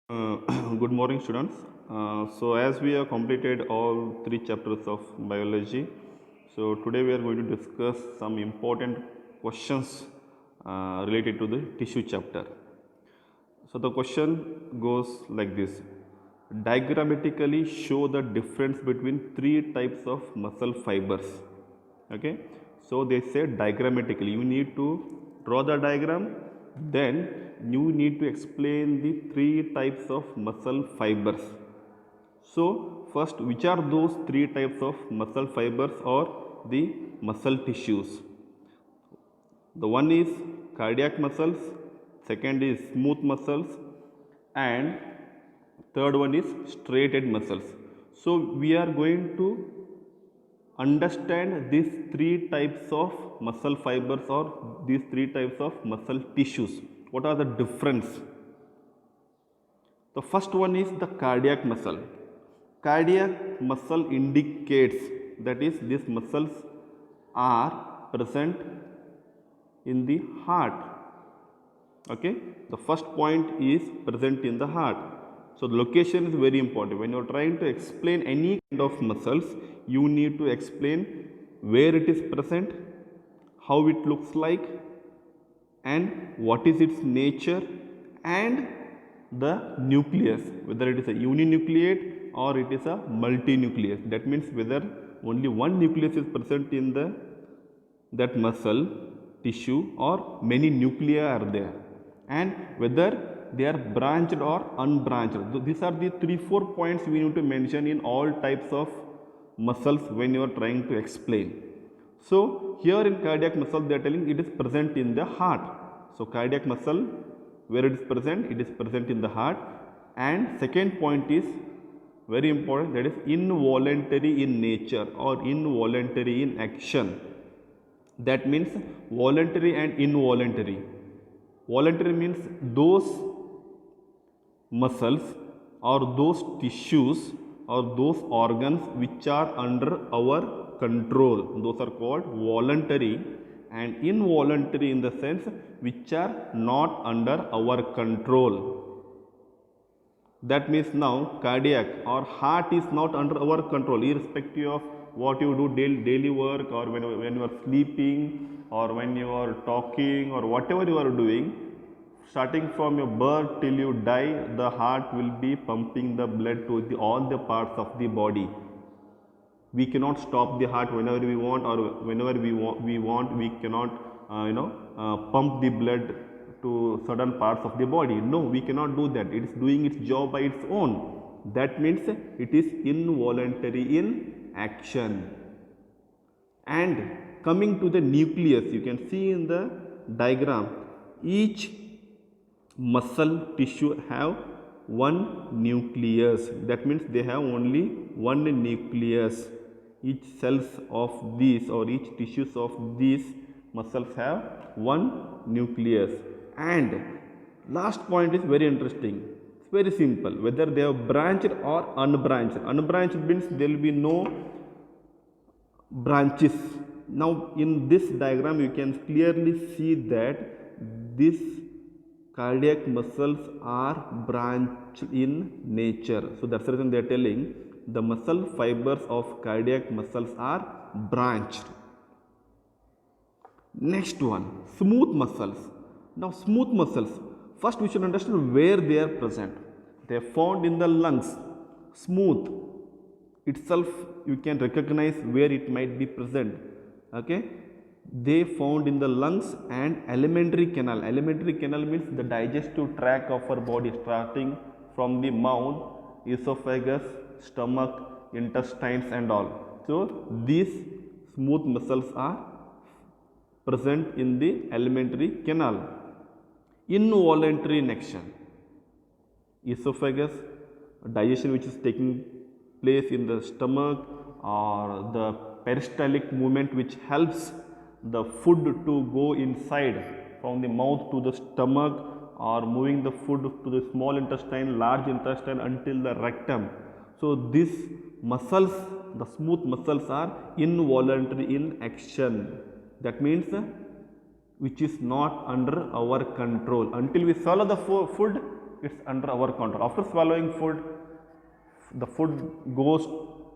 Uh, Good morning, students. As we have completed all three chapters of biology, so today we are going to discuss some important questions related to the tissue chapter. So, the question goes like this: diagrammatically show the difference between three types of muscle fibers. Okay, so they say diagrammatically, you need to draw the diagram, then you need to explain the three types of muscle fibers. So, first, which are those three types of muscle fibers or the muscle tissues? The one is cardiac muscles, second is smooth muscles, and third one is straight-head muscles. So, we are going to understand these three types of muscle fibers or these three types of muscle tissues. What are the difference? The first one is the cardiac muscle. Cardiac muscle indicates, that is, these muscles are present in the heart. Okay, the first point is present in the heart. So the location is very important. When you are trying to explain any kind of muscles, you need to explain where it is present, how it looks like, and what is its nature, and the nucleus, whether it is a uninucleate or it is a multinucleus. That means whether only one nucleus is present in that muscle tissue or many nuclei are there, and whether they are branched or unbranched. These are the 3-4 points we need to mention in all types of muscles when you are trying to explain. So here in cardiac muscle they are telling it is present in the heart. So cardiac muscle, where it is present, it is present in the heart. And second point is very important, that is involuntary in nature or involuntary in action. That means voluntary and involuntary. Voluntary means those muscles or those tissues or those organs which are under our control, those are called voluntary, and involuntary in the sense which are not under our control. That means now cardiac or heart is not under our control, irrespective of what you do daily work, or when you are sleeping, or when you are talking, or whatever you are doing. Starting from your birth till you die, the heart will be pumping the blood to all the parts of the body. We cannot stop the heart whenever we want, or whenever we cannot pump the blood to certain parts of the body. No, we cannot do that. It is doing its job by its own. That means it is involuntary in action. And coming to the nucleus, you can see in the diagram, each muscle tissue have one nucleus. That means they have only one nucleus. Each cells of these or each tissues of these muscles have one nucleus. And last point is very interesting. It's very simple, whether they are branched or unbranched. Unbranched means there will be no branches. Now in this diagram you can clearly see that these cardiac muscles are branched in nature. So that's the reason they are telling the muscle fibers of cardiac muscles are branched. Next one, smooth muscles. Now smooth muscles, first we should understand where they are present. They are found in the lungs. Smooth itself you can recognize where it might be present. Okay, they found in the lungs and alimentary canal. Alimentary canal means the digestive tract of our body, starting from the mouth, esophagus, stomach, intestines and all. So these smooth muscles are present in the alimentary canal. Involuntary in action, esophagus, digestion which is taking place in the stomach, or the peristaltic movement which helps the food to go inside from the mouth to the stomach, or moving the food to the small intestine, large intestine until the rectum. So these muscles, the smooth muscles, are involuntary in action. That means which is not under our control. Until we swallow the food, it's under our control. After swallowing food, the food goes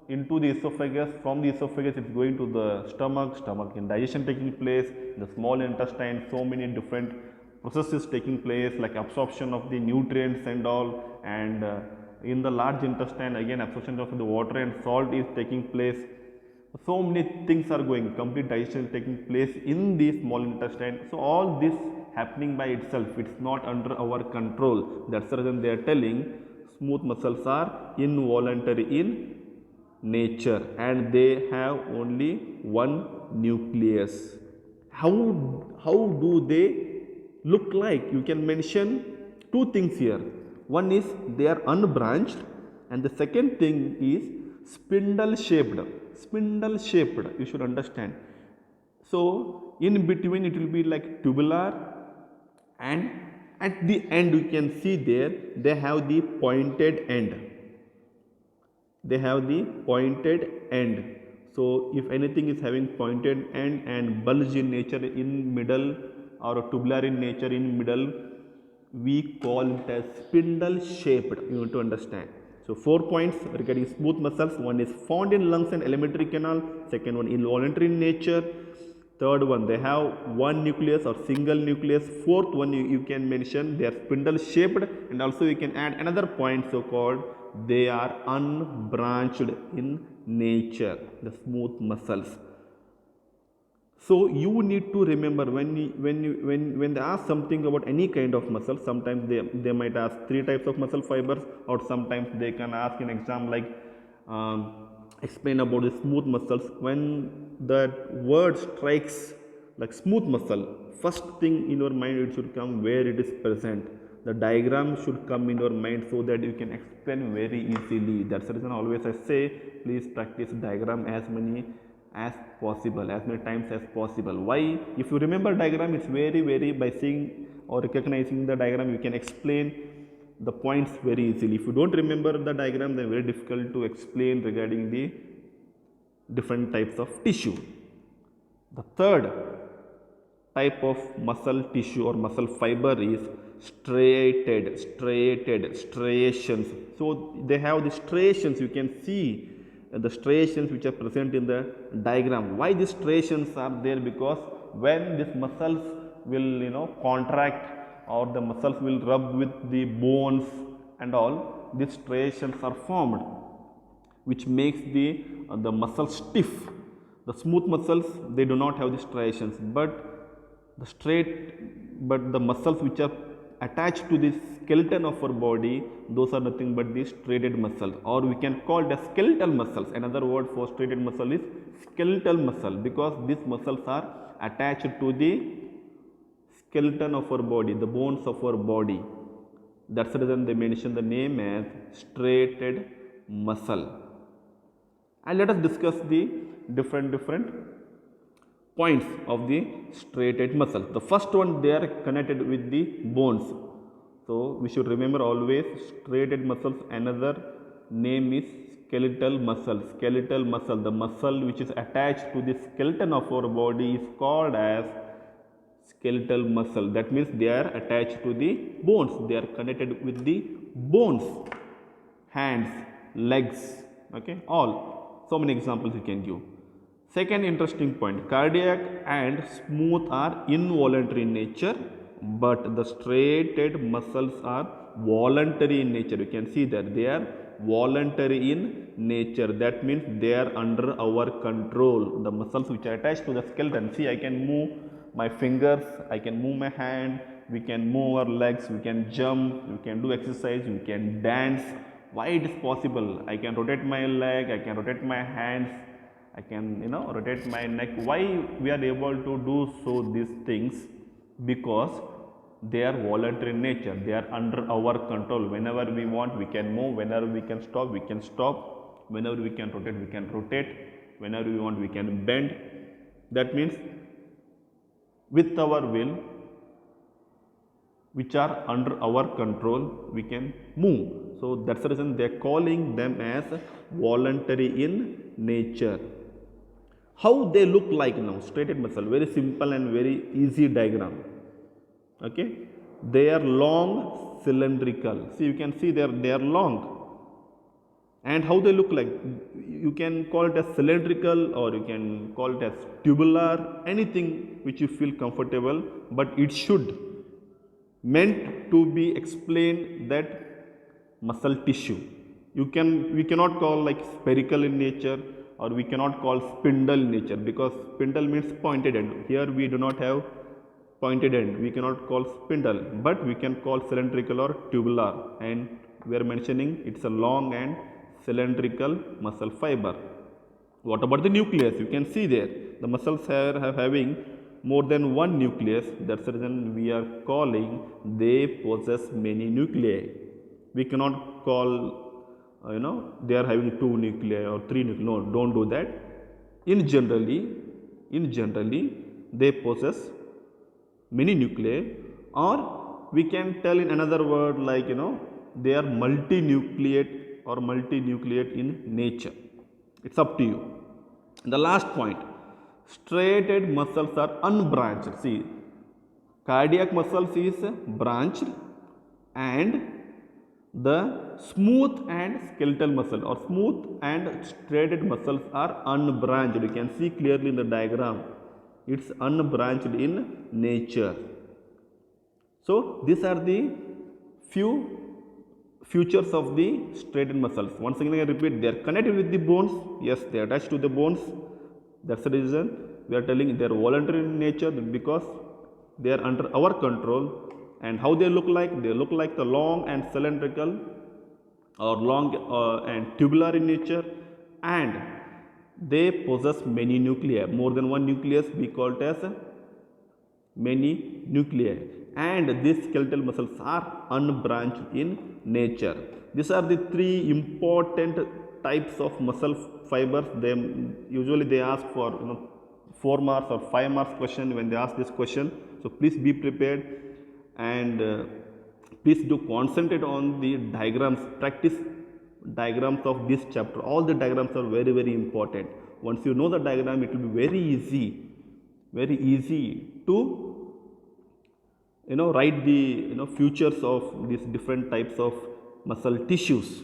into the esophagus. From the esophagus, it's going to the stomach in digestion taking place, the small intestine, so many different processes taking place like absorption of the nutrients and all, and in the large intestine again absorption of the water and salt is taking place. So many things are going, complete digestion taking place in the small intestine. So all this happening by itself, it's not under our control. That's the reason they are telling smooth muscles are involuntary in nature and they have only one nucleus. How do they look like? You can mention two things here. One is they are unbranched and the second thing is spindle shaped. Spindle shaped, you should understand. So in between it will be like tubular, and at the end you can see there they have the pointed end. They have the pointed end. So if anything is having pointed end and bulge in nature in middle or tubular in nature in middle, we call it as spindle shaped. You need to understand. So 4 points regarding smooth muscles. One is found in lungs and alimentary canal. Second one, involuntary in nature. Third one, they have one nucleus or single nucleus. Fourth one, you can mention they are spindle shaped, and also you can add another point, so called they are unbranched in nature, the smooth muscles. So you need to remember when they ask something about any kind of muscle, sometimes they might ask 3 types of muscle fibers, or sometimes they can ask in exam like explain about the smooth muscles. When that word strikes like smooth muscle, first thing in your mind it should come where it is present. The diagram should come in your mind so that you can explain very easily. That's the reason always I say please practice diagram as many as possible, as many times as possible. Why? If you remember diagram, it's very by seeing or recognizing the diagram you can explain the points very easily. If you don't remember the diagram, then very difficult to explain regarding the different types of tissue. The third type of muscle tissue or muscle fiber is striations. So they have the striations, you can see the striations which are present in the diagram. Why these striations are there? Because when these muscles will contract, or the muscles will rub with the bones and all, these striations are formed, which makes the muscle stiff. The smooth muscles, they do not have the striations, but the muscles which are attached to the skeleton of our body, those are nothing but the striated muscles, or we can call it as skeletal muscles. Another word for striated muscle is skeletal muscle, because these muscles are attached to the skeleton of our body, the bones of our body. That's the reason they mention the name as striated muscle. And let us discuss the different points of the striated muscle. The first one, they are connected with the bones. So we should remember always striated muscles, another name is skeletal muscle. Skeletal muscle, the muscle which is attached to the skeleton of our body is called as skeletal muscle. That means they are attached to the bones, they are connected with the bones, hands, legs, okay, all. So many examples you can give. Second interesting point, cardiac and smooth are involuntary in nature, but the striated muscles are voluntary in nature. You can see that they are voluntary in nature. That means they are under our control. The muscles which are attached to the skeleton, see, I can move my fingers, I can move my hand, we can move our legs, we can jump, we can do exercise, we can dance. Why it is possible? I can rotate my leg, I can rotate my hands, I can rotate my neck. Why we are able to do so these things? Because they are voluntary in nature, they are under our control. Whenever we want, we can move. Whenever we can stop, we can stop. Whenever we can rotate. Whenever we want, we can bend. That means with our will, which are under our control, we can move. So that's the reason they are calling them as voluntary in nature. How they look like now? Striated muscle, very simple and very easy diagram. Okay, They are long, cylindrical. See, you can see they are long. And how they look like? You can call it as cylindrical, or you can call it as tubular, anything which you feel comfortable, but it should meant to be explained that muscle tissue. We cannot call like spherical in nature, or we cannot call spindle in nature, because spindle means pointed end. Here we do not have pointed end, we cannot call spindle, but we can call cylindrical or tubular, and we are mentioning it's a long and cylindrical muscle fiber. What about the nucleus? You can see there the muscles have having more than one nucleus. That's the reason we are calling they possess many nuclei. We cannot call they are having two nuclei or three nuclei. No, don't do that. In generally they possess many nuclei, or we can tell in another word like they are multinucleate or multinucleate in nature. It's up to you. The last point, striated muscles are unbranched. See, cardiac muscles is branched, and the smooth and skeletal muscle or smooth and striated muscles are unbranched. You can see clearly in the diagram. It's unbranched in nature. So these are the few features of the striated muscles. Once again I repeat, they are connected with the bones. Yes, they are attached to the bones. That's the reason we are telling they are voluntary in nature, because they are under our control. And how they look like? They look like the long and cylindrical, or long and tubular in nature, and they possess many nuclei. More than one nucleus we call it as many nuclei, and these skeletal muscles are unbranched in nature. These are the three important types of muscle fibers. They usually ask for 4 marks or 5 marks question when they ask this question. So please be prepared, and please do concentrate on the diagrams, practice diagrams of this chapter. All the diagrams are very, very important. Once you know the diagram, it will be very easy to write the features of these different types of muscle tissues.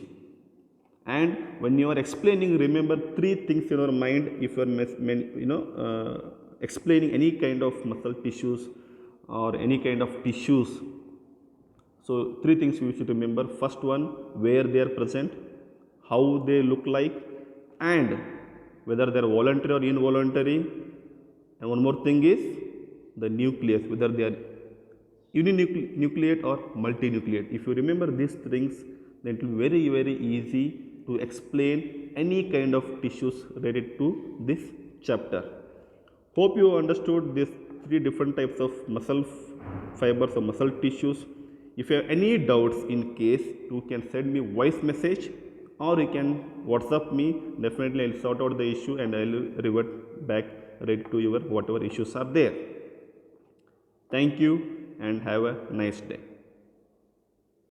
And when you are explaining, remember 3 things in your mind if you are explaining any kind of muscle tissues or any kind of tissues. So 3 things you should remember. First one, where they are present, how they look like, and whether they are voluntary or involuntary. And one more thing is the nucleus, whether they are uninucleate or multinucleate. If you remember these things, then it will be very, very easy to explain any kind of tissues related to this chapter. Hope you understood these 3 different types of muscle fibers or muscle tissues. If you have any doubts, in case, you can send me voice message, or you can WhatsApp me. Definitely I'll sort out the issue and I'll revert back ready to your whatever issues are there. Thank you and have a nice day.